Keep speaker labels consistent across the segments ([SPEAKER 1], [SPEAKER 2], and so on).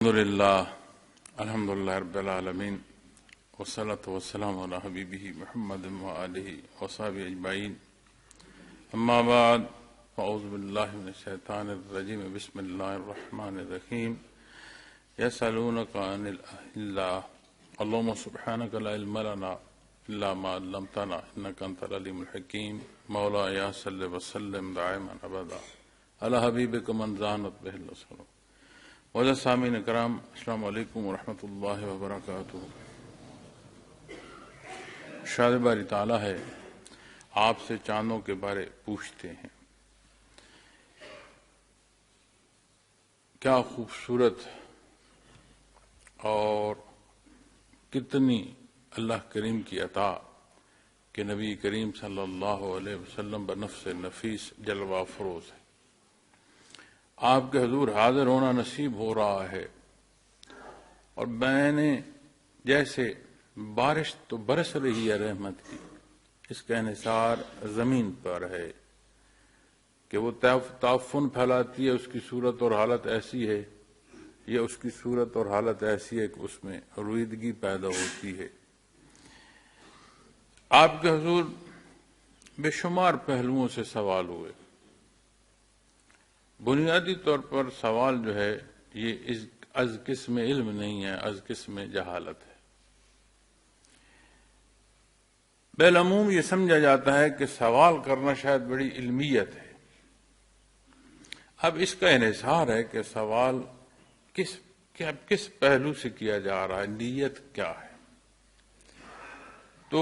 [SPEAKER 1] الحمدللہ رب العالمین والصلاة والسلام علی حبیبہ محمد وآلہ وصحبہ اجمعین اما بعد فاعوذ باللہ من الشیطان الرجیم بسم اللہ الرحمن الرحیم یسألونک عن الأہلة اللہم سبحانک لا علم لنا الا ما علمتنا انک انت العلیم الحکیم مولا یا صلی وسلم دائما ابدا علی حبیبک من زانت بہ الاسر وجہ سامعین کرام السلام علیکم ورحمۃ اللہ وبرکاتہ۔ شاد باری تعالیٰ ہے آپ سے چاندوں کے بارے پوچھتے ہیں، کیا خوبصورت اور کتنی اللہ کریم کی عطا کہ نبی کریم صلی اللہ علیہ وسلم بنفس نفیس جلوہ فروز ہے، آپ کے حضور حاضر ہونا نصیب ہو رہا ہے، اور میں نے جیسے بارش تو برس رہی ہے رحمت کی، اس کا انحصار زمین پر ہے کہ وہ تعفن پھیلاتی ہے، اس کی صورت اور حالت ایسی ہے، یا اس کی صورت اور حالت ایسی ہے کہ اس میں رویدگی پیدا ہوتی ہے۔ آپ کے حضور بے شمار پہلوؤں سے سوال ہوئے۔ بنیادی طور پر سوال جو ہے یہ از قسم علم نہیں ہے، از قسم جہالت ہے۔ بالعموم یہ سمجھا جاتا ہے کہ سوال کرنا شاید بڑی علمیت ہے۔ اب اس کا انحصار ہے کہ سوال کس پہلو سے کیا جا رہا ہے، نیت کیا ہے۔ تو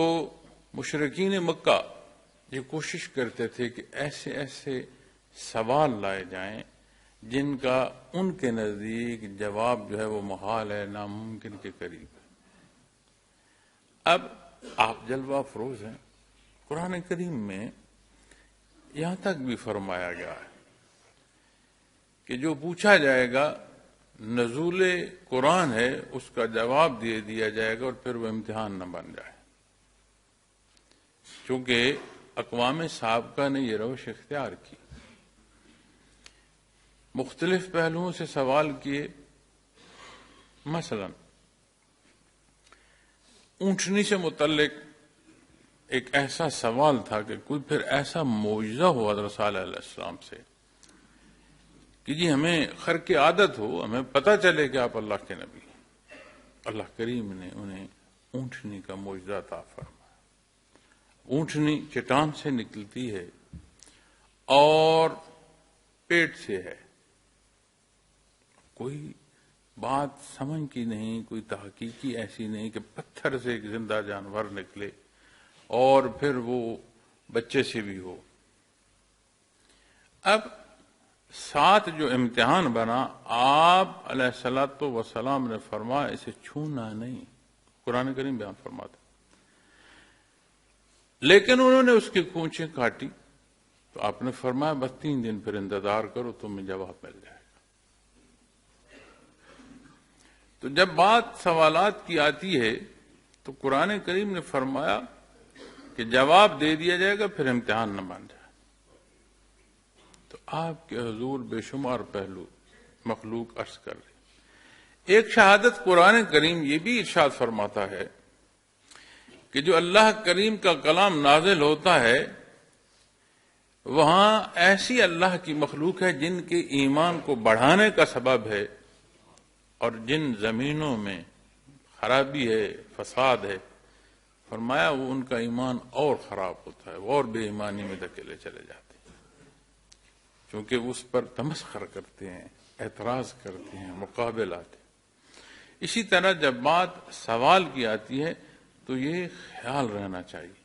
[SPEAKER 1] مشرکین مکہ یہ کوشش کرتے تھے کہ ایسے ایسے سوال لائے جائیں جن کا ان کے نزدیک جواب جو ہے وہ محال ہے، ناممکن کے قریب ہے۔ اب آپ جلوہ فروز ہیں، قرآن کریم میں یہاں تک بھی فرمایا گیا ہے کہ جو پوچھا جائے گا نزول قرآن ہے اس کا جواب دے دیا جائے گا، اور پھر وہ امتحان نہ بن جائے، چونکہ اقوام سابقہ نے یہ روش اختیار کی، مختلف پہلوؤں سے سوال کیے۔ مثلا اونٹنی سے متعلق ایک ایسا سوال تھا کہ کوئی پھر ایسا معجزہ ہوا حضرت صالح علیہ السلام سے کہ جی ہمیں خرق عادت ہو، ہمیں پتہ چلے کہ آپ اللہ کے نبی ہیں۔ اللہ کریم نے انہیں اونٹنی کا معجزہ عطا فرمایا۔ اونٹنی چٹان سے نکلتی ہے اور پیٹ سے ہے، کوئی بات سمجھ کی نہیں، کوئی تحقیقی ایسی نہیں کہ پتھر سے ایک زندہ جانور نکلے اور پھر وہ بچے سے بھی ہو۔ اب ساتھ جو امتحان بنا، آپ علیہ الصلوۃ والسلام نے فرمایا اسے چھونا نہیں، قرآن کریم بیان فرماتا۔ لیکن انہوں نے اس کی کونچیں کاٹی تو آپ نے فرمایا بس 3 دن پھر انتظار کرو، تمہیں جواب مل جائے گا۔ تو جب بات سوالات کی آتی ہے تو قرآن کریم نے فرمایا کہ جواب دے دیا جائے گا، پھر امتحان نہ بن جائے۔ تو آپ کے حضور بے شمار پہلو مخلوق عرض کر رہے۔ ایک شہادت قرآن کریم یہ بھی ارشاد فرماتا ہے کہ جو اللہ کریم کا کلام نازل ہوتا ہے وہاں ایسی اللہ کی مخلوق ہے جن کے ایمان کو بڑھانے کا سبب ہے، اور جن زمینوں میں خرابی ہے، فساد ہے، فرمایا وہ ان کا ایمان اور خراب ہوتا ہے، وہ اور بے ایمانی میں دھکیلے چلے جاتے ہیں، چونکہ اس پر تمسخر کرتے ہیں، اعتراض کرتے ہیں، مقابل آتے ہیں۔ اسی طرح جب بات سوال کی آتی ہے تو یہ خیال رہنا چاہیے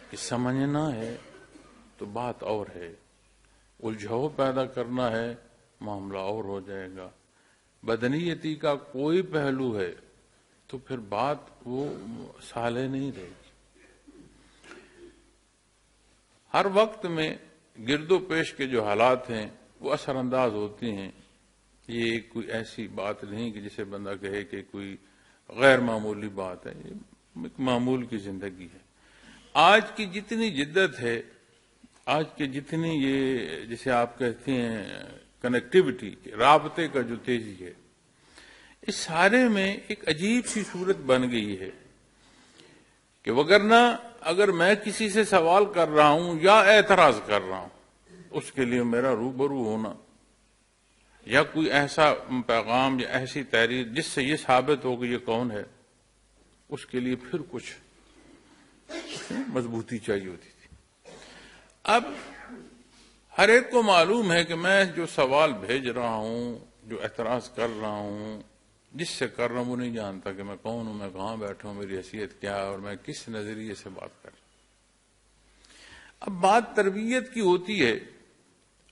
[SPEAKER 1] کہ سمجھنا ہے تو بات اور ہے، الجھاؤ پیدا کرنا ہے معاملہ اور ہو جائے گا، بدنیتی کا کوئی پہلو ہے تو پھر بات وہ صالح نہیں رہے گی۔ ہر وقت میں گرد و پیش کے جو حالات ہیں وہ اثر انداز ہوتے ہیں، یہ کوئی ایسی بات نہیں کہ جسے بندہ کہے کہ کوئی غیر معمولی بات ہے، یہ ایک معمول کی زندگی ہے۔ آج کی جتنی جدت ہے، آج کے جتنی یہ جسے آپ کہتے ہیں کنیکٹیوٹی، رابطے کا جو تیزی ہے، اس سارے میں ایک عجیب سی صورت بن گئی ہے کہ وگرنہ اگر میں کسی سے سوال کر رہا ہوں یا اعتراض کر رہا ہوں، اس کے لیے میرا روبرو ہونا یا کوئی ایسا پیغام یا ایسی تحریر جس سے یہ ثابت ہو کہ یہ کون ہے، اس کے لیے پھر کچھ مضبوطی چاہیے ہوتی تھی۔ اب ہر ایک کو معلوم ہے کہ میں جو سوال بھیج رہا ہوں، جو اعتراض کر رہا ہوں، جس سے کر رہا ہوں وہ نہیں جانتا کہ میں کون ہوں، میں کہاں بیٹھا ہوں، میری حیثیت کیا ہے اور میں کس نظریے سے بات کر رہا ہوں۔ اب بات تربیت کی ہوتی ہے،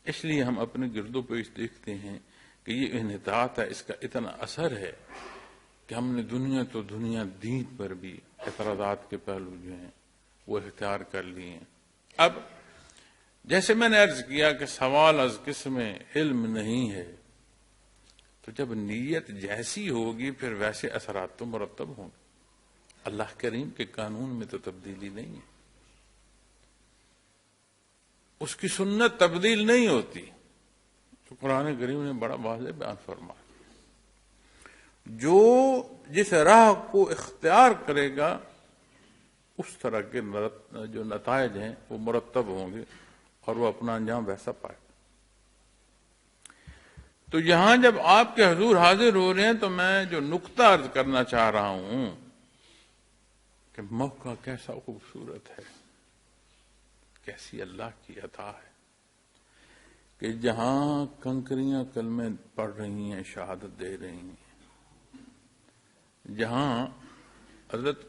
[SPEAKER 1] اس لیے ہم اپنے گرد و پیش دیکھتے ہیں کہ یہ انحطاط ہے، اس کا اتنا اثر ہے کہ ہم نے دنیا تو دنیا دین پر بھی اعتراضات کے پہلو جو ہیں وہ اختیار کر لیے ہیں۔ اب جیسے میں نے عرض کیا کہ سوال از قسم علم نہیں ہے، تو جب نیت جیسی ہوگی پھر ویسے اثرات تو مرتب ہوں گے۔ اللہ کریم کے قانون میں تو تبدیلی نہیں ہے، اس کی سنت تبدیل نہیں ہوتی، تو قرآن کریم نے بڑا واضح بیان فرمایا، جو جس راہ کو اختیار کرے گا اس طرح کے جو نتائج ہیں وہ مرتب ہوں گے اور وہ اپنا انجام ویسا پائے گا۔ تو یہاں جب آپ کے حضور حاضر ہو رہے ہیں تو میں جو نقطہ عرض کرنا چاہ رہا ہوں کہ موقع کیسا خوبصورت ہے، کیسی اللہ کی عطا ہے کہ جہاں کنکریاں کلمے پڑھ رہی ہیں، شہادت دے رہی ہیں، جہاں حضرت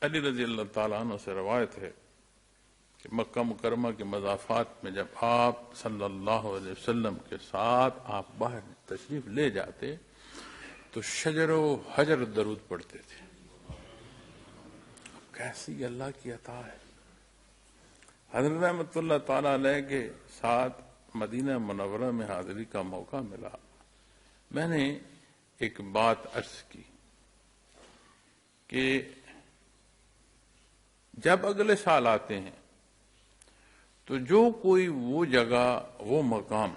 [SPEAKER 1] علی رضی اللہ تعالیٰ عنہ سے روایت ہے کہ مکہ مکرمہ کے مضافات میں جب آپ صلی اللہ علیہ وسلم کے ساتھ آپ باہر تشریف لے جاتے تو شجر و حجر درود پڑھتے تھے۔ کیسی اللہ کی عطا ہے۔ حضرت رحمۃ اللہ تعالیٰ علیہ کے ساتھ مدینہ منورہ میں حاضری کا موقع ملا، میں نے ایک بات عرض کی کہ جب اگلے سال آتے ہیں تو جو کوئی وہ جگہ وہ مقام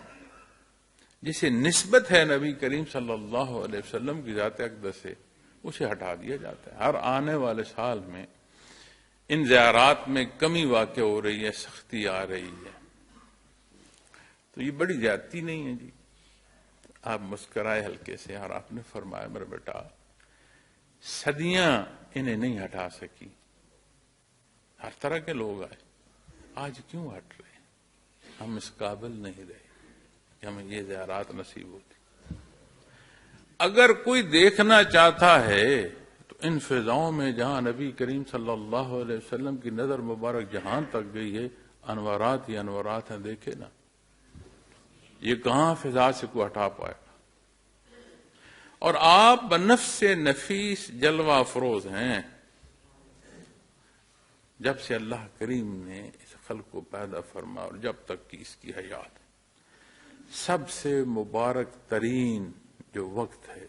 [SPEAKER 1] جسے نسبت ہے نبی کریم صلی اللہ علیہ وسلم کی ذات اقدس سے، اسے ہٹا دیا جاتا ہے۔ ہر آنے والے سال میں ان زیارات میں کمی واقع ہو رہی ہے، سختی آ رہی ہے، تو یہ بڑی زیادتی نہیں ہے جی۔ آپ مسکرائے ہلکے سے اور آپ نے فرمایا میرا بیٹا صدیاں انہیں نہیں ہٹا سکی، ہر طرح کے لوگ آئے، آج کیوں ہٹ رہے ہیں؟ ہم اس قابل نہیں رہے کہ ہمیں یہ زیارات نصیب ہوتی۔ اگر کوئی دیکھنا چاہتا ہے تو ان فضاؤں میں جہاں نبی کریم صلی اللہ علیہ وسلم کی نظر مبارک جہاں تک گئی ہے، انوارات ہی انوارات ہیں، دیکھے نا، یہ کہاں فضا سے کوئی ہٹا پائے گا۔ اور آپ بنفس نفیس جلوہ افروز ہیں۔ جب سے اللہ کریم نے اس خلق کو پیدا فرما اور جب تک کہ اس کی حیات، سب سے مبارک ترین جو وقت ہے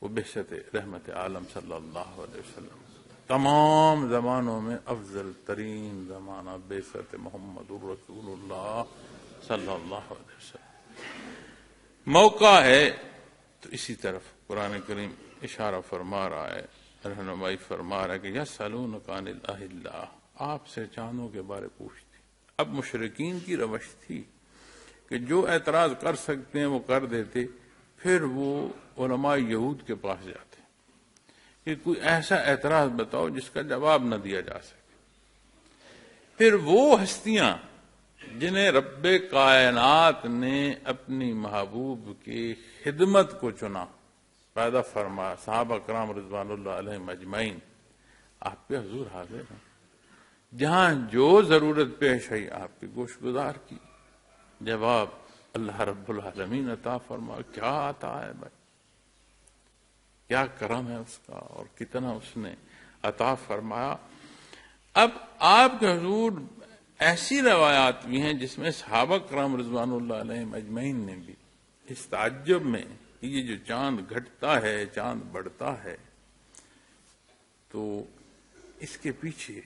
[SPEAKER 1] وہ بعثت رحمت عالم صلی اللہ علیہ وسلم۔ تمام زمانوں میں افضل ترین زمانہ بعثت محمد الرسول اللہ صلی اللہ علیہ وسلم۔ موقع ہے تو اسی طرف قرآن کریم اشارہ فرما رہا ہے، رہنمائی فرما رہا ہے کہ یسألونک عن الأہلہ، آپ سے چاندوں کے بارے پوچھتے۔ اب مشرکین کی روش تھی کہ جو اعتراض کر سکتے ہیں وہ کر دیتے، پھر وہ علماء یہود کے پاس جاتے کہ کوئی ایسا اعتراض بتاؤ جس کا جواب نہ دیا جا سکے۔ پھر وہ ہستیاں جنہیں رب کائنات نے اپنی محبوب کی خدمت کو چنا، پیدا فرما، صحابہ کرام رضوان اللہ علیہم اجمعین، آپ کے حضور حاضر ہیں، جہاں جو ضرورت پیش آئی آپ کی گوش گزار کی، جواب اللہ رب العالمین عطا فرما۔ کیا عطا ہے بھائی، کیا کرم ہے اس کا اور کتنا اس نے عطا فرمایا۔ اب آپ کے حضور ایسی روایات بھی ہیں جس میں صحابہ کرام رضوان اللہ علیہم اجمعین نے بھی اس تعجب میں یہ جو چاند گھٹتا ہے، چاند بڑھتا ہے، تو اس کے پیچھے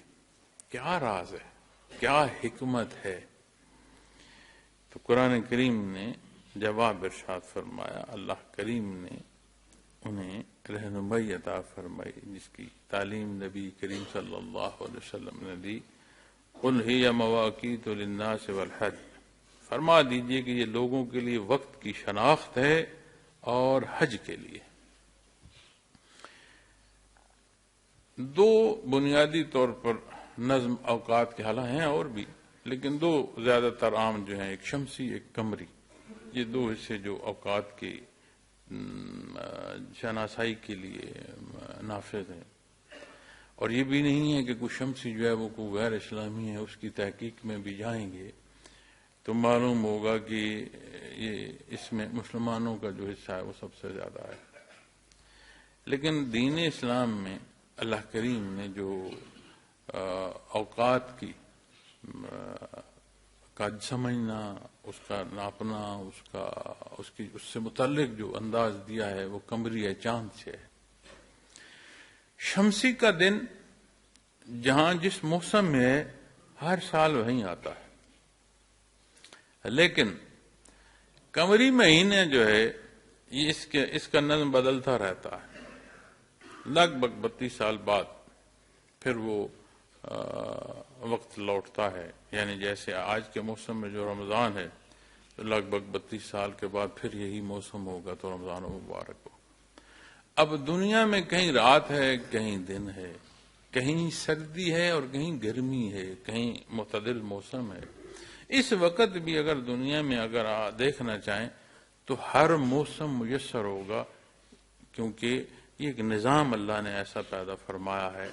[SPEAKER 1] کیا راز ہے، کیا حکمت ہے؟ تو قرآن کریم نے جواب ارشاد فرمایا، اللہ کریم نے انہیں رہنمائی عطا فرمائی، جس کی تعلیم نبی کریم صلی اللہ علیہ وسلم نے دی۔ قل ہی مواقیت للناس والحج، فرما دیجئے کہ یہ لوگوں کے لیے وقت کی شناخت ہے اور حج کے لیے۔ دو بنیادی طور پر نظم اوقات کے حالات ہیں اور بھی، لیکن دو زیادہ تر عام جو ہیں، ایک شمسی ایک قمری، یہ دو حصے جو اوقات کی شناسائی کے لیے نافذ ہیں۔ اور یہ بھی نہیں ہے کہ کوئی شمسی جو ہے وہ کوئی غیر اسلامی ہے، اس کی تحقیق میں بھی جائیں گے تو معلوم ہوگا کہ یہ اس میں مسلمانوں کا جو حصہ ہے وہ سب سے زیادہ ہے۔ لیکن دین اسلام میں اللہ کریم نے جو اوقات کی کا سمجھنا، اس کا ناپنا، اس سے متعلق جو انداز دیا ہے وہ قمری ہے، چاند سے ہے۔ شمسی کا دن جہاں جس موسم میں ہے ہر سال وہیں آتا ہے، لیکن قمری مہینے جو ہے یہ اس کا نظم بدلتا رہتا ہے۔ لگ بھگ 32 سال بعد پھر وہ وقت لوٹتا ہے، یعنی جیسے آج کے موسم میں جو رمضان ہے تو لگ بھگ 32 سال کے بعد پھر یہی موسم ہوگا تو رمضان مبارک ہو۔ اب دنیا میں کہیں رات ہے، کہیں دن ہے، کہیں سردی ہے اور کہیں گرمی ہے، کہیں معتدل موسم ہے۔ اس وقت بھی اگر دنیا میں اگر دیکھنا چاہیں تو ہر موسم میسر ہوگا، کیونکہ یہ ایک نظام اللہ نے ایسا پیدا فرمایا ہے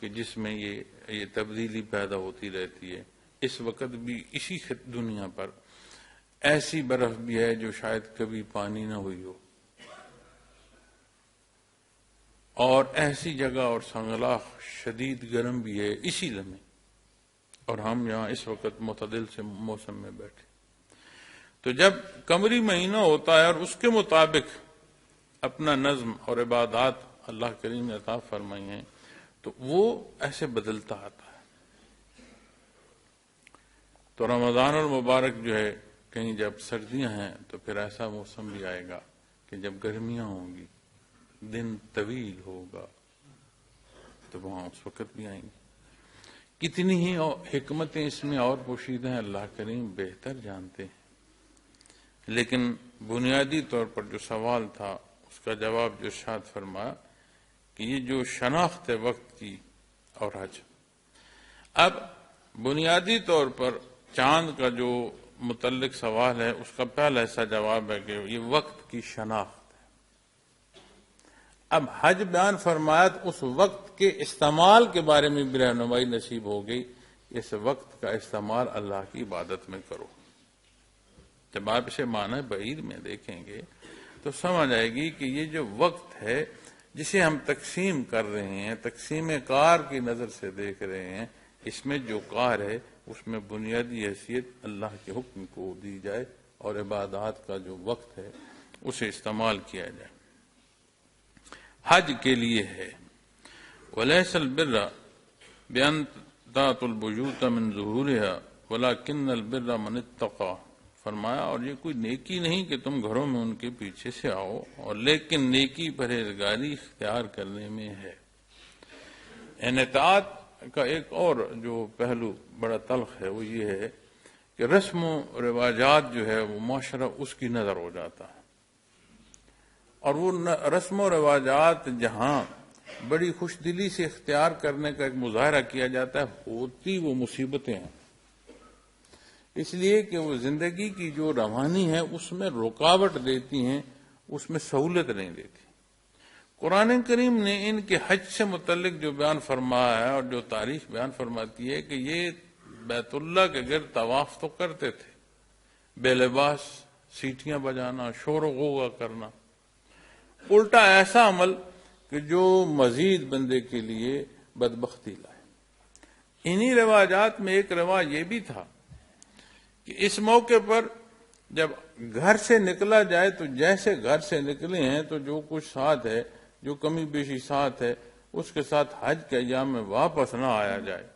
[SPEAKER 1] کہ جس میں یہ تبدیلی پیدا ہوتی رہتی ہے۔ اس وقت بھی اسی دنیا پر ایسی برف بھی ہے جو شاید کبھی پانی نہ ہوئی ہو، اور ایسی جگہ اور سنگلاخ شدید گرم بھی ہے اسی لمحے، اور ہم یہاں اس وقت معتدل سے موسم میں بیٹھے۔ تو جب قمری مہینہ ہوتا ہے اور اس کے مطابق اپنا نظم اور عبادات اللہ کریم نے عطا فرمائی ہیں تو وہ ایسے بدلتا آتا ہے۔ تو رمضان المبارک جو ہے، کہیں جب سردیاں ہیں تو پھر ایسا موسم بھی آئے گا کہ جب گرمیاں ہوں گی، دن طویل ہوگا، تو وہاں اس وقت بھی آئیں گی۔ کتنی ہی حکمتیں اس میں اور پوشیدہ ہیں، اللہ کریم بہتر جانتے ہیں۔ لیکن بنیادی طور پر جو سوال تھا اس کا جواب جو ارشاد فرمایا کہ یہ جو شناخت ہے وقت کی اور حج۔ اب بنیادی طور پر چاند کا جو متعلق سوال ہے اس کا پہلا ایسا جواب ہے کہ یہ وقت کی شناخت ہے۔ اب حج بیان فرمایا تو اس وقت کے استعمال کے بارے میں بھی رہنمائی نصیب ہو گئی، اس وقت کا استعمال اللہ کی عبادت میں کرو۔ جب آپ اسے معنی بعید میں دیکھیں گے تو سمجھ آئے گی کہ یہ جو وقت ہے جسے ہم تقسیم کر رہے ہیں، تقسیم کار کی نظر سے دیکھ رہے ہیں، اس میں جو کار ہے اس میں بنیادی حیثیت اللہ کے حکم کو دی جائے اور عبادات کا جو وقت ہے اسے استعمال کیا جائے۔ حج کے لیے ہے وَلَيْسَ الْبِرَّ بِأَن تَأْتُوا الْبُيُوتَ مِن ظُهُورِهَا وَلَكِنَّ الْبِرَّ مَنِ اتَّقَىٰ، فرمایا اور یہ کوئی نیکی نہیں کہ تم گھروں میں ان کے پیچھے سے آؤ، اور لیکن نیکی پرہیزگاری اختیار کرنے میں ہے۔ اطاعت کا ایک اور جو پہلو بڑا تلخ ہے وہ یہ ہے کہ رسم و رواجات جو ہے وہ معاشرہ اس کی نظر ہو جاتا ہے، اور وہ رسم و رواجات جہاں بڑی خوش دلی سے اختیار کرنے کا ایک مظاہرہ کیا جاتا ہے، ہوتی وہ مصیبتیں ہیں، اس لیے کہ وہ زندگی کی جو روانی ہے اس میں رکاوٹ دیتی ہیں، اس میں سہولت نہیں دیتی۔ قرآن کریم نے ان کے حج سے متعلق جو بیان فرمایا ہے اور جو تاریخ بیان فرماتی ہے کہ یہ بیت اللہ کے گرد طواف تو کرتے تھے، بے لباس، سیٹیاں بجانا، شور و غوغا کرنا، الٹا ایسا عمل کہ جو مزید بندے کے لیے بدبختی لائے۔ انہی رواجات میں ایک رواج یہ بھی تھا کہ اس موقع پر جب گھر سے نکلا جائے تو جیسے گھر سے نکلے ہیں تو جو کچھ ساتھ ہے، جو کمی بیشی ساتھ ہے، اس کے ساتھ حج کے ایام میں واپس نہ آیا جائے۔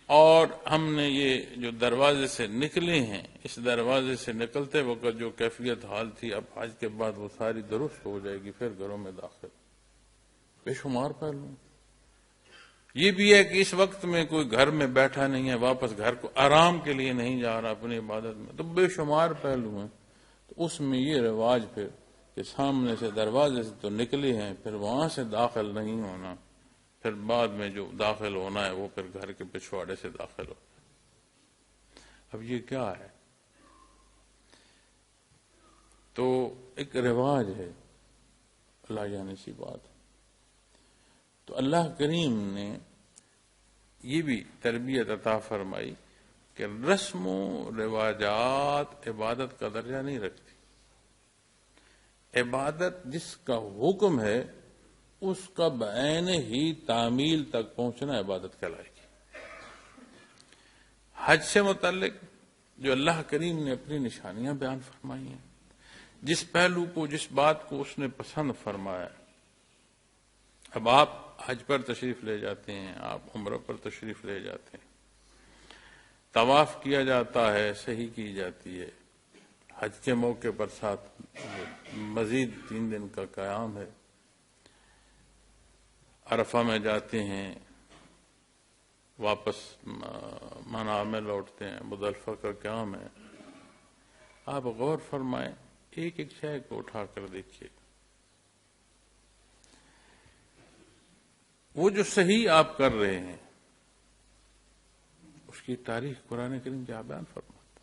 [SPEAKER 1] اور ہم نے یہ جو دروازے سے نکلے ہیں، اس دروازے سے نکلتے وقت جو کیفیت حال تھی، اب حج کے بعد وہ ساری درست ہو جائے گی، پھر گھروں میں داخل بے شمار پہلو۔ یہ بھی ہے کہ اس وقت میں کوئی گھر میں بیٹھا نہیں ہے، واپس گھر کو آرام کے لیے نہیں جا رہا اپنی عبادت میں، تو بے شمار پہلو ہیں۔ تو اس میں یہ رواج پھر کہ سامنے سے دروازے سے تو نکلے ہیں، پھر وہاں سے داخل نہیں ہونا، پھر بعد میں جو داخل ہونا ہے وہ پھر گھر کے پچھواڑے سے داخل ہو۔ اب یہ کیا ہے؟ تو ایک رواج ہے، اللہ جانے سی بات۔ تو اللہ کریم نے یہ بھی تربیت عطا فرمائی کہ رسم و رواجات عبادت کا درجہ نہیں رکھتی۔ عبادت جس کا حکم ہے اس کا بعین ہی تعمیل تک پہنچنا عبادت کہلائے گی۔ حج سے متعلق جو اللہ کریم نے اپنی نشانیاں بیان فرمائی ہیں، جس پہلو کو، جس بات کو اس نے پسند فرمایا، اب آپ حج پر تشریف لے جاتے ہیں، آپ عمرہ پر تشریف لے جاتے ہیں، طواف کیا جاتا ہے، صحیح کی جاتی ہے، حج کے موقع پر ساتھ مزید 3 دن کا قیام ہے، عرفہ میں جاتے ہیں، واپس منی میں لوٹتے ہیں، مزدلفہ کا قیام ہے۔ آپ غور فرمائیں، ایک ایک شے کو اٹھا کر دیکھیے، وہ جو صحیح آپ کر رہے ہیں اس کی تاریخ قرآن کریم کیا بیان فرماتا،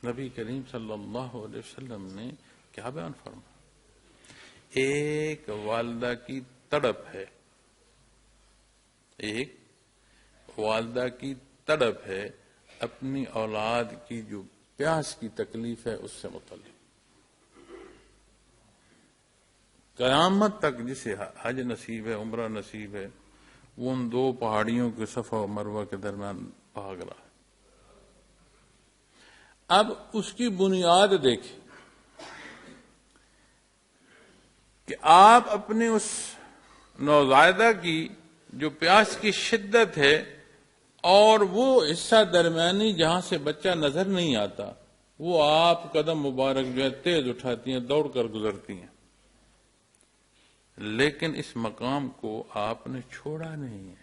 [SPEAKER 1] نبی کریم صلی اللہ علیہ وسلم نے کیا بیان فرمایا۔ ایک والدہ کی تڑپ ہے، ایک والدہ کی تڑپ ہے اپنی اولاد کی جو پیاس کی تکلیف ہے اس سے متعلق۔ قیامت تک جسے حج نصیب ہے، عمرہ نصیب ہے، وہ ان 2 پہاڑیوں کے صفا و مروہ کے درمیان بھاگ رہا ہے۔ اب اس کی بنیاد دیکھیں کہ آپ اپنے اس نوزائیدہ کی جو پیاس کی شدت ہے اور وہ حصہ درمیانی جہاں سے بچہ نظر نہیں آتا، وہ آپ قدم مبارک جو ہے تیز اٹھاتی ہیں، دوڑ کر گزرتی ہیں، لیکن اس مقام کو آپ نے چھوڑا نہیں ہے۔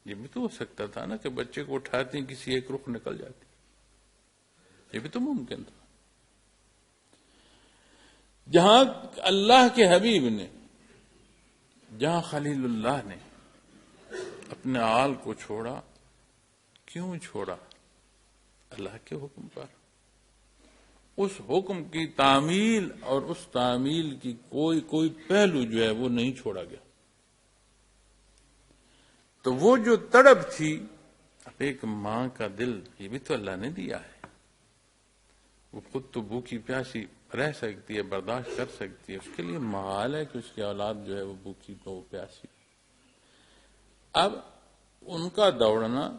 [SPEAKER 1] یہ بھی تو ہو سکتا تھا نا کہ بچے کو اٹھاتی ہیں، کسی ایک رخ نکل جاتی، یہ بھی تو ممکن تھا۔ جہاں اللہ کے حبیب نے، جہاں خلیل اللہ نے اپنے آل کو چھوڑا، کیوں چھوڑا؟ اللہ کے حکم پر۔ اس حکم کی تعمیل اور اس تعمیل کی کوئی پہلو جو ہے وہ نہیں چھوڑا گیا۔ تو وہ جو تڑپ تھی، اب ایک ماں کا دل، یہ بھی تو اللہ نے دیا ہے، وہ خود تو بھوکی پیاسی رہ سکتی ہے، برداشت کر سکتی ہے، اس کے لیے محال ہے کہ اس کی اولاد جو ہے وہ بھوکی تو پیاسی۔ اب ان کا دوڑنا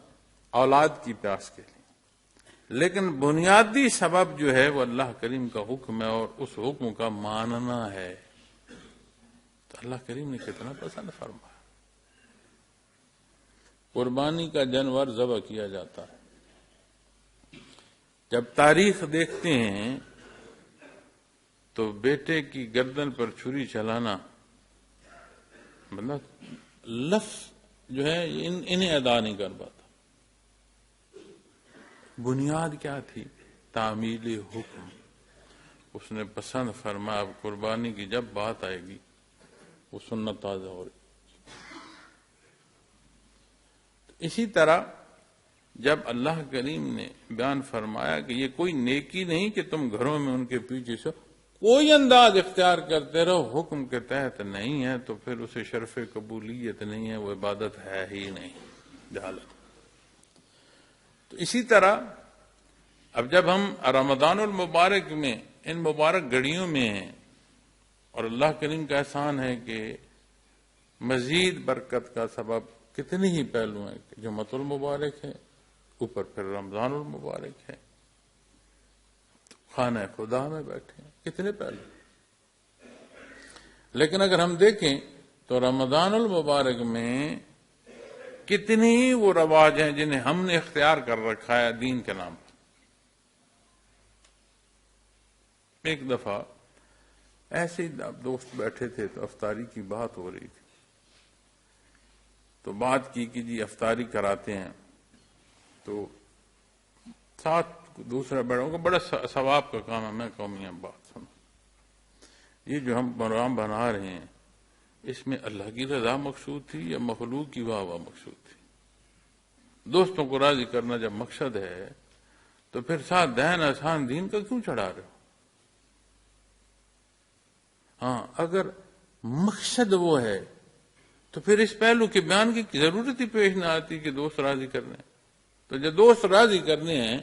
[SPEAKER 1] اولاد کی پیاس کے لیے، لیکن بنیادی سبب جو ہے وہ اللہ کریم کا حکم ہے اور اس حکم کا ماننا ہے۔ تو اللہ کریم نے کتنا پسند فرمایا۔ قربانی کا جانور ذبح کیا جاتا ہے، جب تاریخ دیکھتے ہیں تو بیٹے کی گردن پر چھری چلانا، مطلب لفظ جو ہے انہیں ادا نہیں کر پاتا۔ بنیاد کیا تھی؟ تعمیل حکم۔ اس نے پسند فرمایا، اب قربانی کی جب بات آئے گی وہ سنت تازہ ہو رہی۔ اسی طرح جب اللہ کریم نے بیان فرمایا کہ یہ کوئی نیکی نہیں کہ تم گھروں میں ان کے پیچھے سے کوئی انداز اختیار کرتے رہو، حکم کے تحت نہیں ہے، تو پھر اسے شرف قبولیت نہیں ہے، وہ عبادت ہے ہی نہیں، جہالت۔ تو اسی طرح اب جب ہم رمضان المبارک میں ان مبارک گھڑیوں میں ہیں اور اللہ کریم کا احسان ہے کہ مزید برکت کا سبب کتنی ہی پہلو ہیں، کہ جمعۃ المبارک ہے، اوپر پھر رمضان المبارک ہے، خانہ خدا میں بیٹھے ہیں، کتنے پہلو۔ لیکن اگر ہم دیکھیں تو رمضان المبارک میں کتنی ہی وہ رواج ہیں جنہیں ہم نے اختیار کر رکھا ہے دین کے نام پر۔ ایک دفعہ ایسے ہی دوست بیٹھے تھے تو افطاری کی بات ہو رہی تھی، تو بات کی کہ جی افطاری کراتے ہیں، تو ساتھ دوسرا بیٹھا کو بڑا ثواب کا کام ہے۔ میں کہوں میاں بات سنو، یہ جو ہم پروگرام بنا رہے ہیں اس میں اللہ کی رضا مقصود تھی یا مخلوق کی واہ واہ مقصود تھی؟ دوستوں کو راضی کرنا جب مقصد ہے تو پھر ساتھ دین آسان دین کا کیوں چڑھا رہے ہو؟ ہاں اگر مقصد وہ ہے تو پھر اس پہلو کے بیان کی ضرورت ہی پیش نہ آتی کہ دوست راضی کرنے، تو جب دوست راضی کرنے ہیں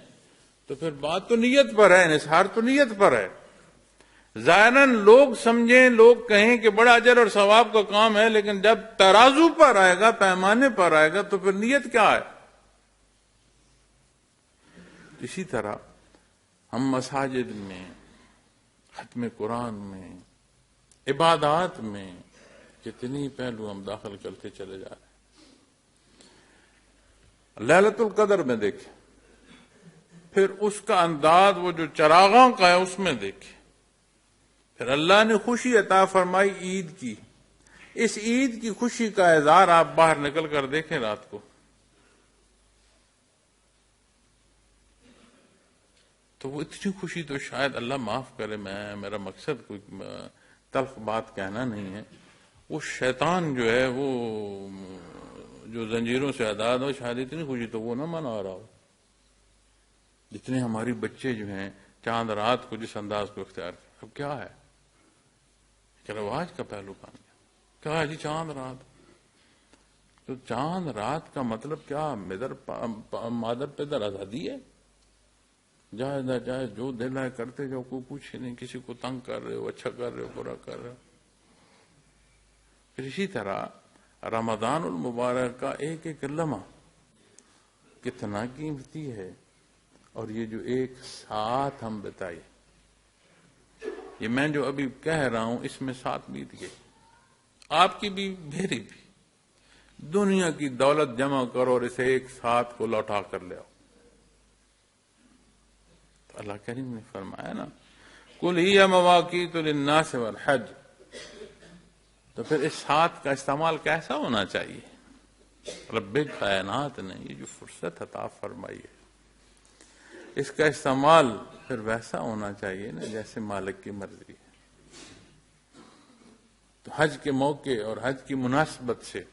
[SPEAKER 1] تو پھر بات تو نیت پر ہے، انحصار تو نیت پر ہے۔ ظاہراً لوگ سمجھیں، لوگ کہیں کہ بڑا اجر اور ثواب کا کام ہے، لیکن جب ترازو پر آئے گا، پیمانے پر آئے گا تو پھر نیت کیا ہے؟ اسی طرح ہم مساجد میں، ختم قرآن میں، عبادات میں کتنی پہلو ہم داخل کرتے چلے جا رہے ہیں۔ لیلۃ القدر میں دیکھیں، پھر اس کا انداز وہ جو چراغاں کا ہے اس میں دیکھیں، پھر اللہ نے خوشی عطا فرمائی عید کی، اس عید کی خوشی کا اظہار آپ باہر نکل کر دیکھیں رات کو، تو وہ اتنی خوشی تو شاید اللہ معاف کرے، میرا مقصد کوئی تلخ بات کہنا نہیں ہے، وہ شیطان جو ہے وہ جو زنجیروں سے آزاد ہو، شاید اتنی خوشی تو وہ نہ منا رہا ہو جتنے ہماری بچے جو ہیں چاند رات کو جس انداز کو اختیار کر۔ اب کیا ہے کہ رواج کا پہلو بن گیا، کیا ہے جی چاند رات؟ تو چاند رات کا مطلب کیا؟ مادر پیدر آزادی ہے، جائز نہ جائز جو دل ہے کرتے جاؤ، کوئی پوچھے نہیں، کسی کو تنگ کر رہے ہو، اچھا کر رہے ہو، برا کر رہے ہو۔ پھر اسی طرح رمضان المبارک کا ایک ایک لمحہ کتنا قیمتی ہے، اور یہ جو ایک ساتھ ہم بتائیے، یہ میں جو ابھی کہہ رہا ہوں اس میں ساتھ بیت گئے، آپ کی بھی میری بھی، دنیا کی دولت جمع کرو اور اسے ایک ساتھ کو لوٹا کر لے آؤ۔ تو اللہ کریم نے فرمایا نا قل ہی مواقیت للناس والحج، تو پھر اس ساتھ کا استعمال کیسا ہونا چاہیے؟ رب کائنات نے یہ جو فرصت عطا فرمائی ہے اس کا استعمال پھر ویسا ہونا چاہیے نا جیسے مالک کی مرضی ہے۔ تو حج کے موقع اور حج کی مناسبت سے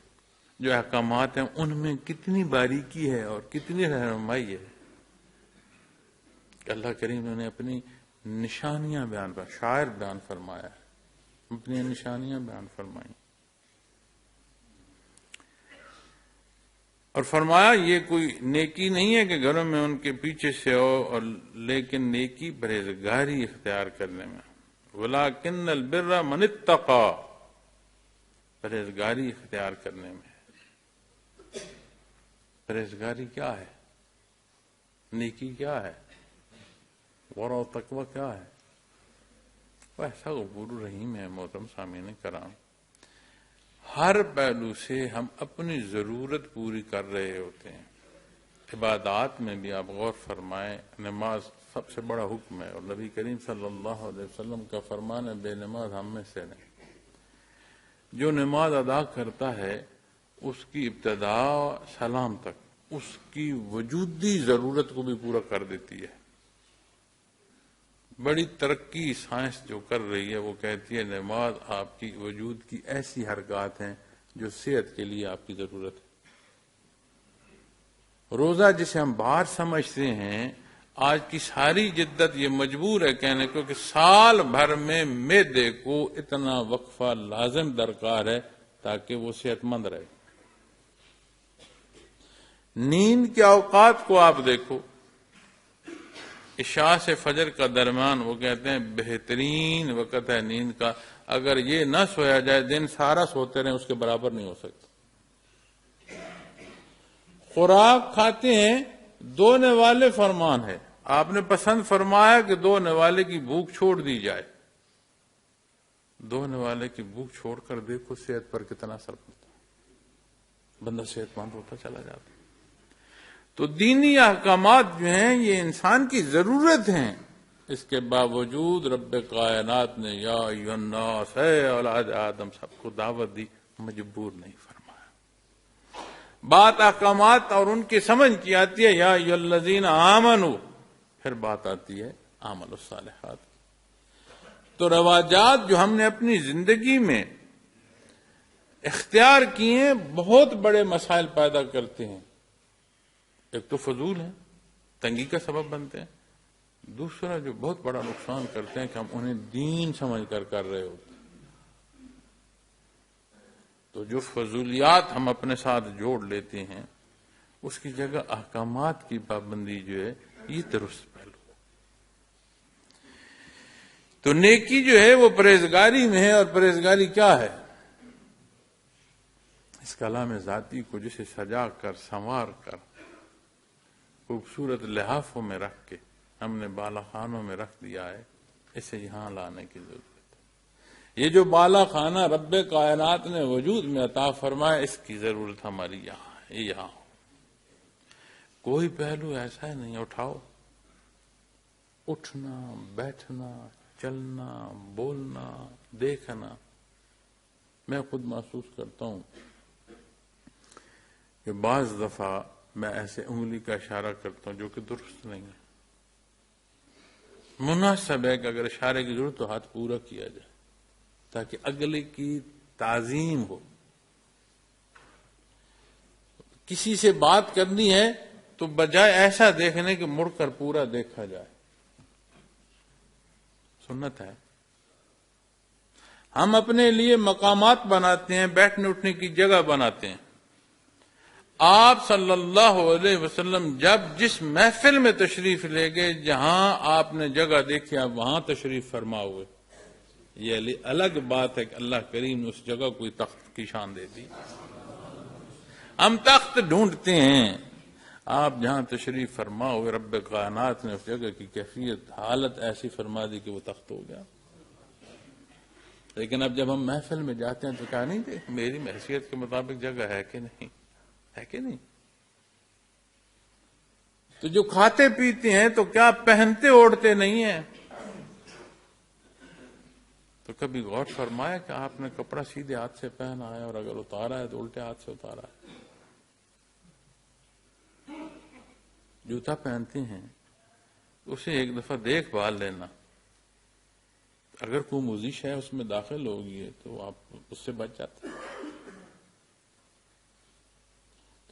[SPEAKER 1] جو احکامات ہیں ان میں کتنی باریکی ہے اور کتنی رہنمائی ہے کہ اللہ کریم نے اپنی نشانیاں بیان پر شاعر بیان فرمایا ہے، اپنی نشانیاں بیان فرمائی اور فرمایا یہ کوئی نیکی نہیں ہے کہ گھروں میں ان کے پیچھے سے ہو، اور لیکن نیکی پرہیزگاری اختیار کرنے میں، وَلَٰكِنَّ الْبِرَّ مَنِ اتَّقَىٰ، پرہیزگاری اختیار کرنے میں۔ پرہیزگاری کیا ہے؟ نیکی کیا ہے؟ ورع و تقوی کیا ہے؟ وہ ایسا غفور رحیم ہے محترم سامعین کرام، ہر پہلو سے ہم اپنی ضرورت پوری کر رہے ہوتے ہیں۔ عبادات میں بھی آپ غور فرمائیں، نماز سب سے بڑا حکم ہے، اور نبی کریم صلی اللہ علیہ وسلم کا فرمان ہے بے نماز ہم میں سے نہیں۔ جو نماز ادا کرتا ہے اس کی ابتدا سلام تک اس کی وجودی ضرورت کو بھی پورا کر دیتی ہے۔ بڑی ترقی سائنس جو کر رہی ہے وہ کہتی ہے نماز آپ کی وجود کی ایسی حرکات ہیں جو صحت کے لیے آپ کی ضرورت ہے۔ روزہ جسے ہم باہر سمجھتے ہیں، آج کی ساری جدت یہ مجبور ہے کہنے کو کہ سال بھر میں معدے کو اتنا وقفہ لازم درکار ہے تاکہ وہ صحت مند رہے۔ نیند کے اوقات کو آپ دیکھو، عشاء سے فجر کا درمیان وہ کہتے ہیں بہترین وقت ہے نیند کا، اگر یہ نہ سویا جائے دن سارا سوتے رہیں اس کے برابر نہیں ہو سکتا۔ خوراک کھاتے ہیں، دو نوالے فرمان ہے، آپ نے پسند فرمایا کہ دو نوالے کی بھوک چھوڑ دی جائے، دو نوالے کی بھوک چھوڑ کر دیکھو صحت پر کتنا اثر پڑتا ہے۔ بندہ صحت مند ہوتا چلا جاتا. تو دینی احکامات جو ہیں یہ انسان کی ضرورت ہیں، اس کے باوجود رب کائنات نے یا ایھا الناس، اے اولاد آدم، سب کو دعوت دی، مجبور نہیں فرمایا. بات احکامات اور ان کی سمجھ کی آتی ہے یا ایھا الذین آمنوا، پھر بات آتی ہے اعملوا الصالحات. تو رواجات جو ہم نے اپنی زندگی میں اختیار کیے ہیں بہت بڑے مسائل پیدا کرتے ہیں. ایک تو فضول ہے، تنگی کا سبب بنتے ہیں. دوسرا جو بہت بڑا نقصان کرتے ہیں کہ ہم انہیں دین سمجھ کر رہے ہوتے ہیں. تو جو فضولیات ہم اپنے ساتھ جوڑ لیتے ہیں اس کی جگہ احکامات کی پابندی جو ہے یہ درست پہلو. تو نیکی جو ہے وہ پرہیزگاری میں ہے، اور پرہیزگاری کیا ہے؟ اس کلام ذاتی کو جسے سجا کر سنوار کر خوبصورت لحافوں میں رکھ کے ہم نے بالا خانوں میں رکھ دیا ہے، اسے یہاں لانے کی ضرورت ہے. یہ جو بالا خانہ رب کائنات نے وجود میں عطا فرمایا، اس کی ضرورت ہماری یہاں ہے. یہاں کوئی پہلو ایسا ہی نہیں. اٹھاؤ، اٹھنا، بیٹھنا، چلنا، بولنا، دیکھنا. میں خود محسوس کرتا ہوں کہ بعض دفعہ میں ایسے انگلی کا اشارہ کرتا ہوں جو کہ درست نہیں ہے. مناسب ہے کہ اگر اشارے کی ضرورت تو ہاتھ پورا کیا جائے تاکہ اگلے کی تعظیم ہو. کسی سے بات کرنی ہے تو بجائے ایسا دیکھنے کہ مڑ کر پورا دیکھا جائے. سنت ہے. ہم اپنے لیے مقامات بناتے ہیں، بیٹھنے اٹھنے کی جگہ بناتے ہیں. آپ صلی اللہ علیہ وسلم جب جس محفل میں تشریف لے گئے، جہاں آپ نے جگہ دیکھی آپ وہاں تشریف فرما ہوئے. یہ الگ بات ہے کہ اللہ کریم نے اس جگہ کو تخت کی شان دے دی. ہم تخت ڈھونڈتے ہیں، آپ جہاں تشریف فرما ہوئے رب کائنات نے اس جگہ کی کیفیت حالت ایسی فرما دی کہ وہ تخت ہو گیا. لیکن اب جب ہم محفل میں جاتے ہیں تو کہا نہیں دیکھ میری حیثیت کے مطابق جگہ ہے کہ نہیں، ہے کہ نہیں. تو جو کھاتے پیتے ہیں تو کیا پہنتے اوڑھتے نہیں ہیں؟ تو کبھی غور فرمایا کہ آپ نے کپڑا سیدھے ہاتھ سے پہنا ہے اور اگر اتارا ہے تو الٹے ہاتھ سے اتارا ہے. جوتا پہنتے ہیں اسے ایک دفعہ دیکھ بھال لینا. اگر کوئی موزش ہے اس میں داخل ہوگی تو آپ اس سے بچ جاتے ہیں.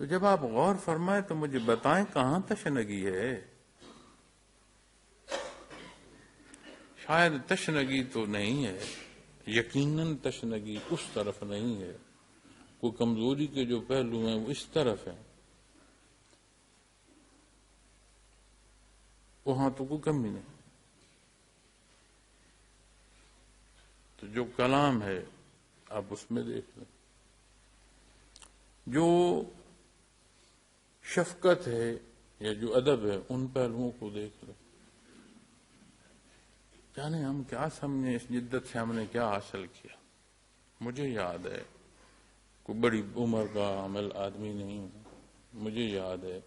[SPEAKER 1] تو جب آپ غور فرمائیں تو مجھے بتائیں کہاں تشنگی ہے؟ شاید تشنگی تو نہیں ہے، یقیناً تشنگی اس طرف نہیں ہے. کوئی کمزوری کے جو پہلو ہیں وہ اس طرف ہیں، وہاں تو کوئی کمی نہیں. تو جو کلام ہے آپ اس میں دیکھ لیں، جو شفقت ہے یا جو ادب ہے ان پہلوؤں کو دیکھ لیں. جانے ہم کیا سمجھیں اس جدت سے ہم نے کیا حاصل کیا. مجھے یاد ہے کوئی بڑی عمر کا عامل آدمی نہیں ہوں. مجھے یاد ہے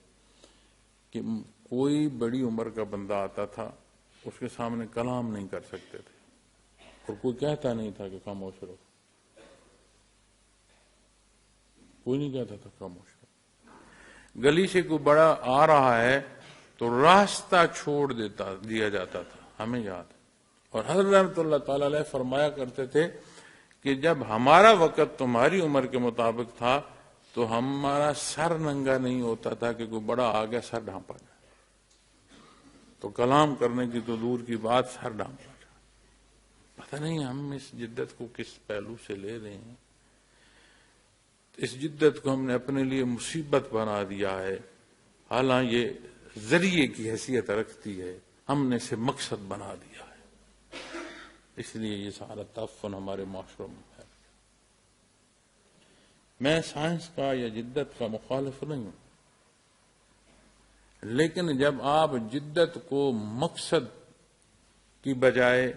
[SPEAKER 1] کہ کوئی بڑی عمر کا بندہ آتا تھا، اس کے سامنے کلام نہیں کر سکتے تھے اور کوئی کہتا نہیں تھا کہ خاموش رہو. کوئی نہیں کہتا تھا خاموش رہو. گلی سے کوئی بڑا آ رہا ہے تو راستہ چھوڑ دیا جاتا تھا. ہمیں یاد ہے. اور حضرت رحمۃ اللہ تعالی علیہ فرمایا کرتے تھے کہ جب ہمارا وقت تمہاری عمر کے مطابق تھا تو ہمارا سر ننگا نہیں ہوتا تھا کہ کوئی بڑا آ گیا سر ڈھانپا جائے. تو کلام کرنے کی تو دور کی بات، سر ڈھانپا جائے. پتہ نہیں ہم اس جدت کو کس پہلو سے لے رہے ہیں. اس جدت کو ہم نے اپنے لیے مصیبت بنا دیا ہے، حالانکہ یہ ذریعے کی حیثیت رکھتی ہے. ہم نے اسے مقصد بنا دیا ہے. اس لیے یہ سارا تعفن ہمارے معاشروں میں ہے. میں سائنس کا یا جدت کا مخالف نہیں ہوں، لیکن جب آپ جدت کو مقصد کی بجائے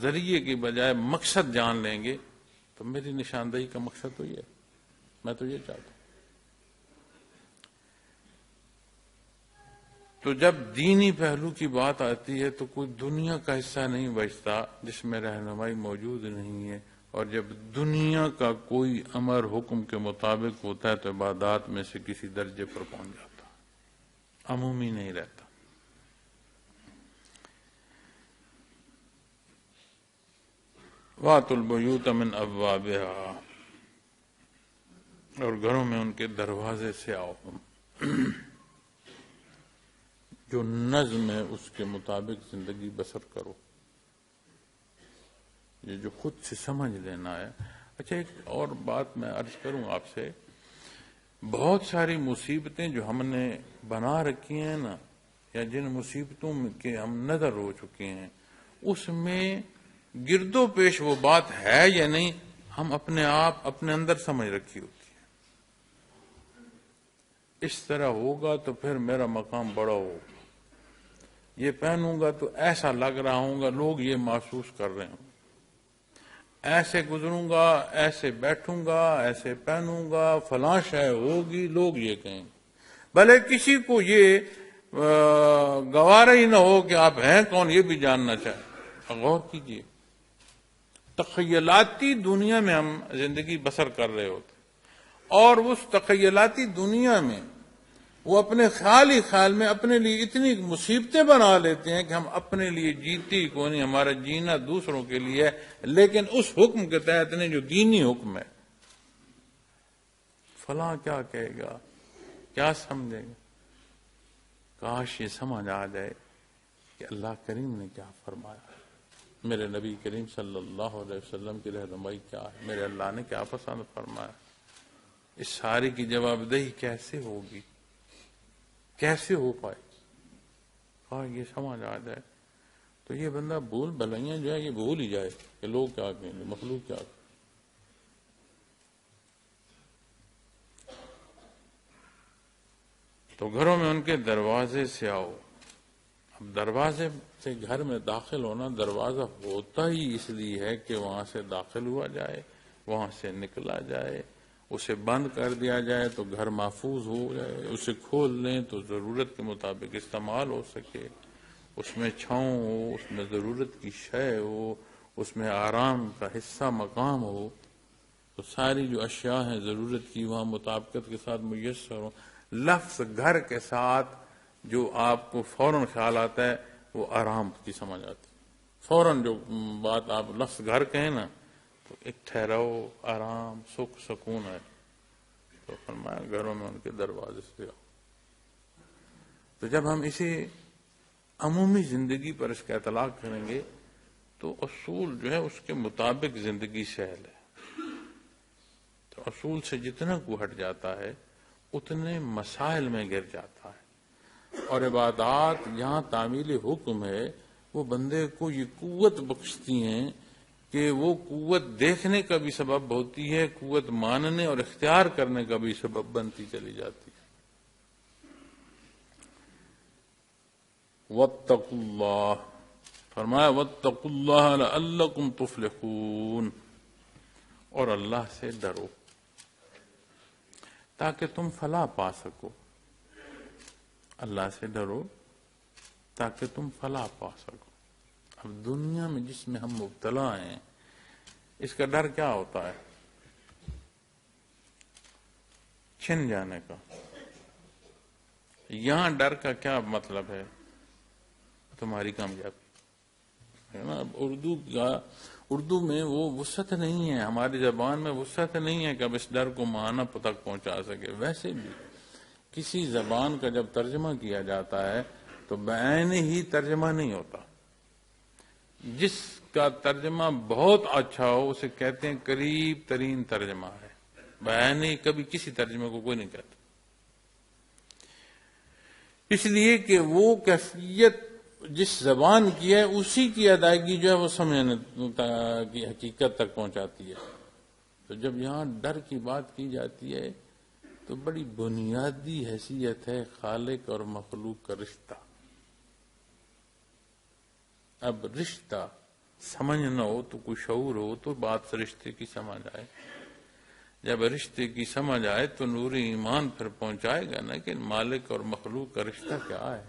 [SPEAKER 1] ذریعے کی بجائے مقصد جان لیں گے تو میری نشاندہی کا مقصد تو یہ ہے. میں تو یہ چاہتا ہوں. تو جب دینی پہلو کی بات آتی ہے تو کوئی دنیا کا حصہ نہیں بچتا جس میں رہنمائی موجود نہیں ہے، اور جب دنیا کا کوئی امر حکم کے مطابق ہوتا ہے تو عبادات میں سے کسی درجے پر پہنچ جاتا، عمومی نہیں رہتا. وَأْتُوا الْبُيُوتَ مِنْ أَبْوَابِهَا، اور گھروں میں ان کے دروازے سے آؤ. جو نظم ہے اس کے مطابق زندگی بسر کرو، یہ جو خود سے سمجھ لینا ہے. اچھا ایک اور بات میں عرض کروں آپ سے، بہت ساری مصیبتیں جو ہم نے بنا رکھی ہیں نا، یا جن مصیبتوں کے ہم نظر ہو چکے ہیں، اس میں گرد و پیش وہ بات ہے یا نہیں، ہم اپنے آپ اپنے اندر سمجھ رکھی ہوتی ہے. اس طرح ہوگا تو پھر میرا مقام بڑا ہوگا، یہ پہنوں گا تو ایسا لگ رہا ہوں گا، لوگ یہ محسوس کر رہے ہوں، ایسے گزروں گا، ایسے بیٹھوں گا، ایسے پہنوں گا، فلاں شے ہوگی، لوگ یہ کہیں گے. بھلے کسی کو یہ گوارا ہی نہ ہو کہ آپ ہیں کون، یہ بھی جاننا چاہے. غور کیجیے، تخیلاتی دنیا میں ہم زندگی بسر کر رہے ہوتے، اور اس تخیلاتی دنیا میں وہ اپنے خیال ہی خیال میں اپنے لیے اتنی مصیبتیں بنا لیتے ہیں کہ ہم اپنے لیے جیتے ہی کو نہیں، ہمارا جینا دوسروں کے لیے ہے. لیکن اس حکم کے تحت نہیں جو دینی حکم ہے. فلاں کیا کہے گا، کیا سمجھے گا. کاش یہ سمجھ آ جائے کہ اللہ کریم نے کیا فرمایا، میرے نبی کریم صلی اللہ علیہ وسلم کی رہنمائی کیا ہے، میرے اللہ نے کیا پسند فرمایا. اس ساری کی جواب دہی کیسے ہوگی، کیسے ہو پائے. ہاں یہ سمجھ آ جائے تو یہ بندہ بھول بھلائیاں جو ہے یہ بھول ہی جائے کہ لوگ کیا کہیں گے، مخلوق کیا کہیں. تو گھروں میں ان کے دروازے سے آؤ. اب دروازے سے گھر میں داخل ہونا، دروازہ ہوتا ہی اس لیے ہے کہ وہاں سے داخل ہوا جائے، وہاں سے نکلا جائے. اسے بند کر دیا جائے تو گھر محفوظ ہو جائے، اسے کھول لیں تو ضرورت کے مطابق استعمال ہو سکے، اس میں چھاؤں ہو، اس میں ضرورت کی شے ہو، اس میں آرام کا حصہ مقام ہو. تو ساری جو اشیاء ہیں ضرورت کی وہاں مطابقت کے ساتھ میسر ہو. لفظ گھر کے ساتھ جو آپ کو فوراً خیال آتا ہے وہ آرام کی سمجھ آتی. فوراً جو بات آپ لفظ گھر کہیں نا تو ایک ٹھہراؤ، آرام، سکھ، سکون ہے. تو فرمایا گھروں میں ان کے دروازے سے آؤ. تو جب ہم اسی عمومی زندگی پر اس کا اطلاق کریں گے تو اصول جو ہے اس کے مطابق زندگی سہل ہے. تو اصول سے جتنا کو ہٹ جاتا ہے اتنے مسائل میں گر جاتا ہے. اور عبادات یہاں تعمیل حکم ہے، وہ بندے کو یہ قوت بخشتی ہیں کہ وہ قوت دیکھنے کا بھی سبب ہوتی ہے، قوت ماننے اور اختیار کرنے کا بھی سبب بنتی چلی جاتی ہے. واتقوا اللہ، فرمایا واتقوا اللہ لعلکم تفلحون، اور اللہ سے ڈرو تاکہ تم فلاح پا سکو. اللہ سے ڈرو تاکہ تم فلاح پا سکو. اب دنیا میں جس میں ہم مبتلا ہیں اس کا ڈر کیا ہوتا ہے؟ چھن جانے کا. یہاں ڈر کا کیا مطلب ہے؟ تمہاری کامیابی ہے نا. اردو میں وہ وسعت نہیں ہے، ہماری زبان میں وسعت نہیں ہے کہ اب اس ڈر کو معنی تک پہنچا سکے. ویسے بھی کسی زبان کا جب ترجمہ کیا جاتا ہے تو بعین ہی ترجمہ نہیں ہوتا. جس کا ترجمہ بہت اچھا ہو اسے کہتے ہیں قریب ترین ترجمہ ہے. بعین ہی کبھی کسی ترجمے کو کوئی نہیں کہتا، اس لیے کہ وہ کیفیت جس زبان کی ہے اسی کی ادائیگی جو ہے وہ سمجھنے کی حقیقت تک پہنچاتی ہے. تو جب یہاں ڈر کی بات کی جاتی ہے تو بڑی بنیادی حیثیت ہے خالق اور مخلوق کا رشتہ. اب رشتہ سمجھنا ہو تو کوئی شعور ہو تو بات سے رشتے کی سمجھ آئے. جب رشتے کی سمجھ آئے تو نور ایمان پھر پہنچائے گا نا کہ مالک اور مخلوق کا رشتہ کیا ہے،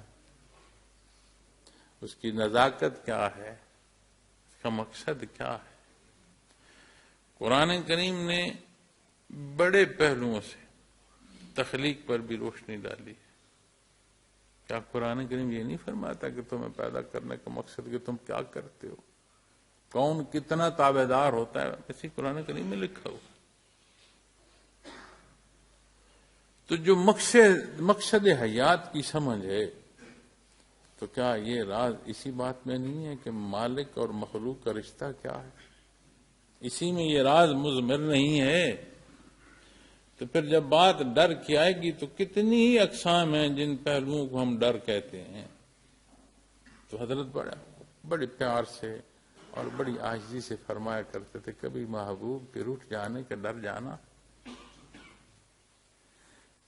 [SPEAKER 1] اس کی نزاکت کیا ہے، اس کا مقصد کیا ہے۔ قرآن کریم نے بڑے پہلوؤں سے تخلیق پر بھی روشنی ڈالی ہے۔ کیا قرآن کریم یہ نہیں فرماتا کہ تمہیں پیدا کرنے کا مقصد کہ تم کیا کرتے ہو، کون کتنا تابع دار ہوتا ہے، اسی قرآن کریم میں لکھا ہوا۔ تو جو مقصد حیات کی سمجھ ہے، تو کیا یہ راز اسی بات میں نہیں ہے کہ مالک اور مخلوق کا رشتہ کیا ہے؟ اسی میں یہ راز مضمر نہیں ہے؟ تو پھر جب بات ڈر کی آئے گی تو کتنی ہی اقسام ہیں جن پہلوؤں کو ہم ڈر کہتے ہیں۔ تو حضرت بڑے پیار سے اور بڑی عاجزی سے فرمایا کرتے تھے، کبھی محبوب کے روٹھ جانے کا ڈر جانا۔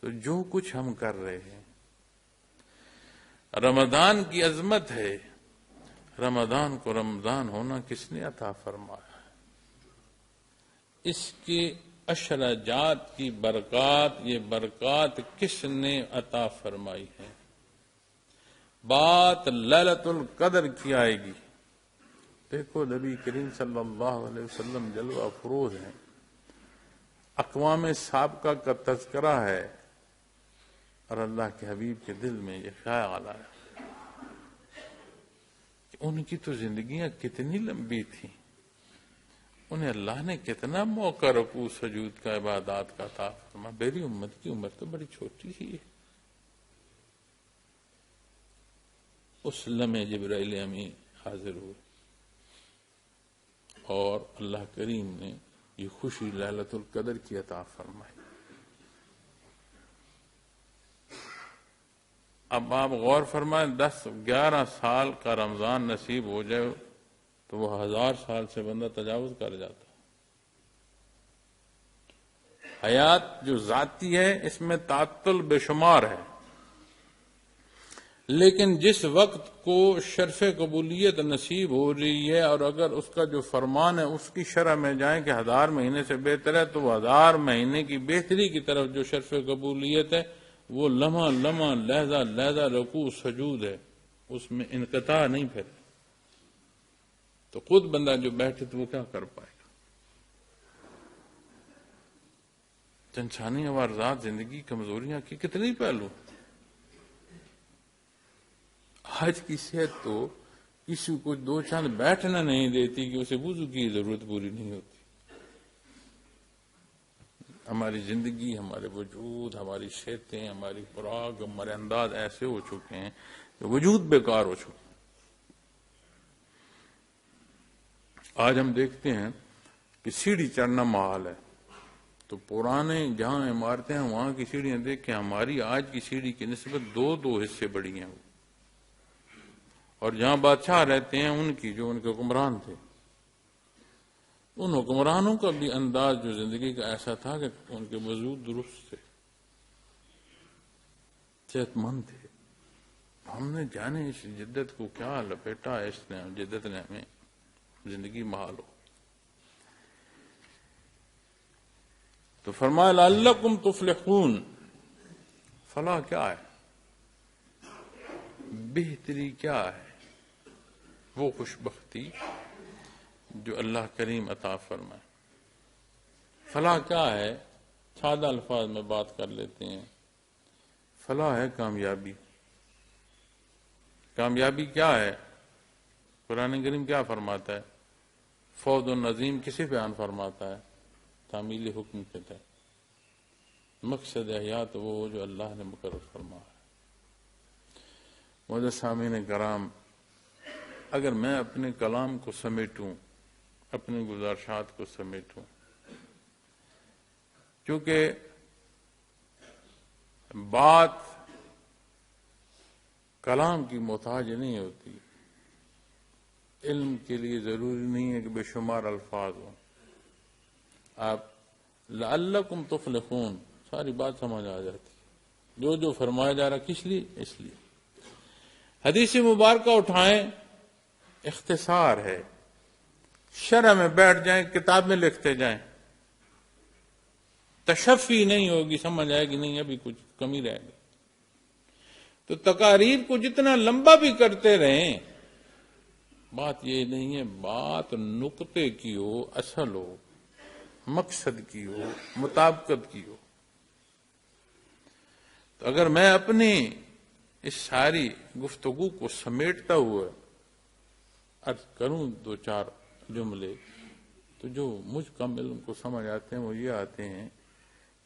[SPEAKER 1] تو جو کچھ ہم کر رہے ہیں، رمضان کی عظمت ہے، رمضان کو رمضان ہونا کس نے عطا فرمایا؟ اس کے اشرجات کی برکات، یہ برکات کس نے عطا فرمائی ہے؟ بات لیلۃ القدر کی آئے گی۔ دیکھو نبی کریم صلی اللہ علیہ وسلم جلوہ افروز ہیں، اقوام سابقہ کا تذکرہ ہے، اور اللہ کے حبیب کے دل میں یہ خیال آیا کہ ان کی تو زندگیاں کتنی لمبی تھیں، انہیں اللہ نے کتنا موقع رکوع سجود کا، عبادات کا عطا فرمایا، میری امت کی عمر تو بڑی چھوٹی سی ہے۔ اس لمحے جبرائیل امین حاضر ہوئے اور اللہ کریم نے یہ خوشی لیلۃ القدر کی عطا فرمائی۔ اب آپ غور فرمائیں، 10-11 سال کا رمضان نصیب ہو جائے تو وہ 1000 سال سے بندہ تجاوز کر جاتا۔ حیات جو ذاتی ہے اس میں تعطل بے شمار ہے، لیکن جس وقت کو شرف قبولیت نصیب ہو رہی ہے، اور اگر اس کا جو فرمان ہے اس کی شرح میں جائیں کہ 1000 مہینے سے بہتر ہے، تو وہ 1000 مہینے کی بہتری کی طرف جو شرف قبولیت ہے وہ لمحہ لمحہ لہجہ لہجہ رکوع سجود ہے، اس میں انقطاع نہیں پھر۔ تو خود بندہ جو بیٹھے تو وہ کیا کر پائے گا؟ انسانی عوارضات زندگی کمزوریاں کی کتنی پہلو۔ آج کی صحت تو کسی کو 2 چند بیٹھنا نہیں دیتی کہ اسے وضو کی ضرورت پوری نہیں ہوتی۔ ہماری زندگی، ہمارے وجود، ہماری صحتیں، ہماری خوراک، ہمارے انداز ایسے ہو چکے ہیں کہ وجود بیکار ہو چکے۔ آج ہم دیکھتے ہیں کہ سیڑھی چڑھنا محال ہے، تو پرانے جہاں عمارتیں ہیں وہاں کی سیڑھیاں دیکھ کے ہماری آج کی سیڑھی کی نسبت 2 حصے بڑی ہیں، اور جہاں بادشاہ رہتے ہیں ان کی، جو ان کے حکمران تھے، ان حکمرانوں کا بھی انداز جو زندگی کا ایسا تھا کہ ان کے وجود درست تھے، صحت مند تھے۔ ہم نے جانے اس جدت کو کیا لپیٹا ہے، اس نے جدت نے ہمیں زندگی محال ہو۔ تو فرمایا لعلکم تفلحون، فلاح کیا ہے، بہتری کیا ہے، وہ خوش بختی جو اللہ کریم عطا فرمائے۔ فلاح کیا ہے، سادہ الفاظ میں بات کر لیتے ہیں۔ فلاح ہے کامیابی۔ کامیابی کیا ہے؟ قرآن کریم کیا فرماتا ہے؟ فوز النظیم کسے بیان فرماتا ہے؟ تعمیل حکم کے تحت مقصد حیات وہ جو اللہ نے مقرر فرمایا ہے۔ معزز سامعین کرام، اگر میں اپنے کلام کو سمیٹوں، اپنے گزارشات کو سمیٹوں، کیونکہ بات کلام کی محتاج نہیں ہوتی، علم کے لیے ضروری نہیں ہے کہ بے شمار الفاظ ہوں۔ آپ لعلکم تفلحون ساری بات سمجھ آ جاتی، جو فرمایا جا رہا کس لیے، اس لیے۔ حدیث مبارکہ اٹھائیں، اختصار ہے، شرح میں بیٹھ جائیں، کتاب میں لکھتے جائیں۔ تشفی نہیں ہوگی، سمجھ آئے گی نہیں ابھی کچھ کمی رہ گئی. تو تقاریر کو جتنا لمبا بھی کرتے رہیں، بات یہ نہیں ہے، بات نقطے کی ہو، اصل ہو، مقصد کی ہو، مطابقت کی ہو. تو اگر میں اپنی اس ساری گفتگو کو سمیٹتا ہوا عرض کروں دو چار جملے، تو جو مجھ کم علم کو سمجھ آتے ہیں وہ یہ آتے ہیں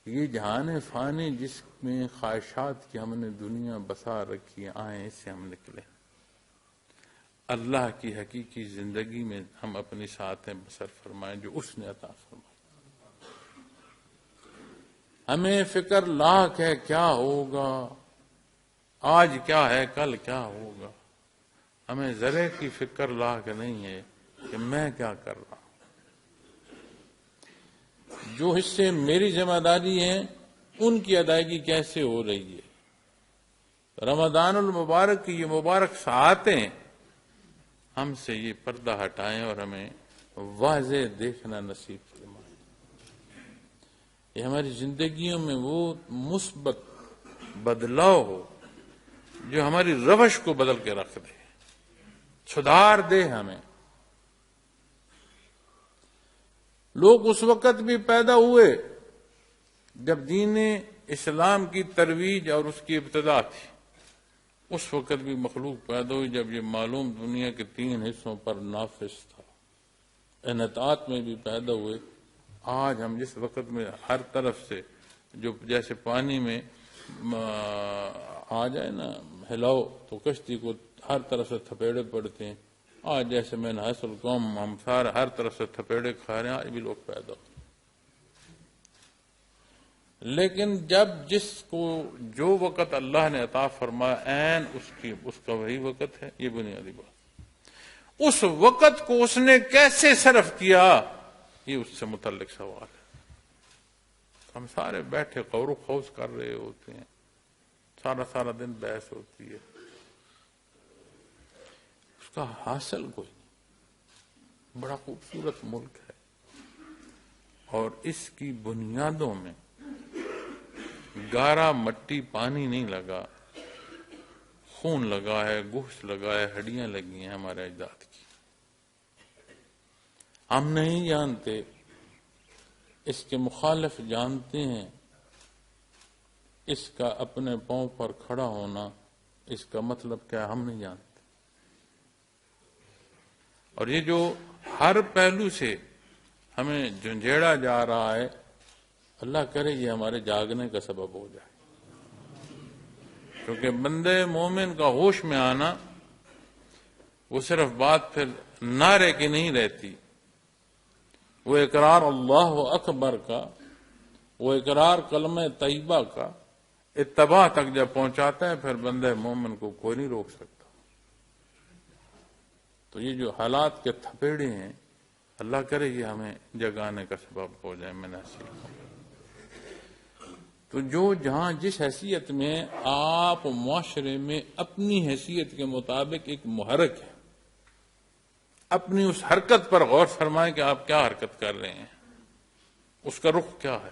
[SPEAKER 1] کہ یہ جہان فانی جس میں خواہشات کی ہم نے دنیا بسا رکھی آئیں، اس سے ہم نکلے. اللہ کی حقیقی زندگی میں ہم اپنی ساتھیں بسر فرمائیں جو اس نے عطا فرمائی. ہمیں فکر لاکھ ہے کیا ہوگا، آج کیا ہے کل کیا ہوگا. ہمیں ذرے کی فکر لاکھ نہیں ہے کہ میں کیا کر رہا ہوں. جو حصے میری ذمہ داری ہیں ان کی ادائیگی کیسے ہو رہی ہے. رمضان المبارک کی یہ مبارک ساعتیں ہم سے یہ پردہ ہٹائیں اور ہمیں واضح دیکھنا نصیب فرمائیں. یہ ہماری زندگیوں میں وہ مثبت بدلاؤ ہو جو ہماری روش کو بدل کے رکھ دے، سدھار دے ہمیں. لوگ اس وقت بھی پیدا ہوئے جب دین اسلام کی ترویج اور اس کی ابتدا تھی. اس وقت بھی مخلوق پیدا ہوئی جب یہ معلوم دنیا کے 3 حصوں پر نافذ تھا. انحطاط میں بھی پیدا ہوئے. آج ہم جس وقت میں ہر طرف سے جو جیسے پانی میں آ جائے نا ہلاؤ تو کشتی کو ہر طرف سے تھپیڑے پڑتے ہیں. آج جیسے میں نے حاصل قوم ہم سارے ہر طرف سے تھپیڑے کھا رہے ہیں، آج بھی لوگ پیدا ہو. لیکن جب جس کو جو وقت اللہ نے عطا فرمایا عین اس کا وہی وقت ہے. یہ بنیادی بات. اس وقت کو اس نے کیسے صرف کیا یہ اس سے متعلق سوال ہے. ہم سارے بیٹھے غور و خوض کر رہے ہوتے ہیں، سارا دن بحث ہوتی ہے، اس کا حاصل کوئی نہیں. بڑا خوبصورت ملک ہے اور اس کی بنیادوں میں گارا مٹی پانی نہیں لگا، خون لگا ہے، گوشت لگا ہے، ہڈیاں لگی ہیں ہمارے اجداد کی. ہم نہیں جانتے، اس کے مخالف جانتے ہیں. اس کا اپنے پاؤں پر کھڑا ہونا، اس کا مطلب کیا ہم نہیں جانتے. اور یہ جو ہر پہلو سے ہمیں جھنجھیڑا جا رہا ہے، اللہ کرے یہ ہمارے جاگنے کا سبب ہو جائے. کیونکہ بندے مومن کا ہوش میں آنا وہ صرف بات پھر نعرے کی نہیں رہتی، وہ اقرار اللہ اکبر کا، وہ اقرار کلمہ طیبہ کا اتباع تک جب پہنچاتا ہے پھر بندے مومن کو کوئی نہیں روک سکتا. تو یہ جو حالات کے تھپیڑے ہیں، اللہ کرے یہ ہمیں جگانے کا سبب ہو جائے. میں نصیب ہوں. تو جو جہاں جس حیثیت میں آپ معاشرے میں اپنی حیثیت کے مطابق ایک محرک ہے، اپنی اس حرکت پر غور فرمائیں کہ آپ کیا حرکت کر رہے ہیں، اس کا رخ کیا ہے.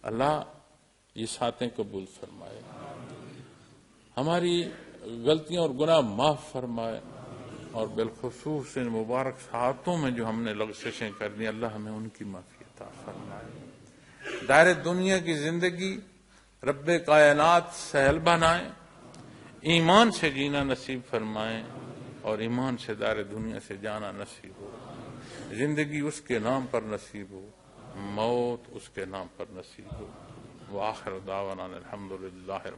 [SPEAKER 1] اللہ یہ ساتیں قبول فرمائے، ہماری غلطیاں اور گناہ معاف فرمائے، اور بالخصوص ان مبارک ساعتوں میں جو ہم نے لغزشیں کر دی اللہ ہمیں ان کی معافی عطا فرمائے. دائر دنیا کی زندگی رب کائنات سہل بنائیں، ایمان سے جینا نصیب فرمائیں، اور ایمان سے دار دنیا سے جانا نصیب ہو. زندگی اس کے نام پر نصیب ہو، موت اس کے نام پر نصیب ہو. وآخر دعوانا الحمدللہ.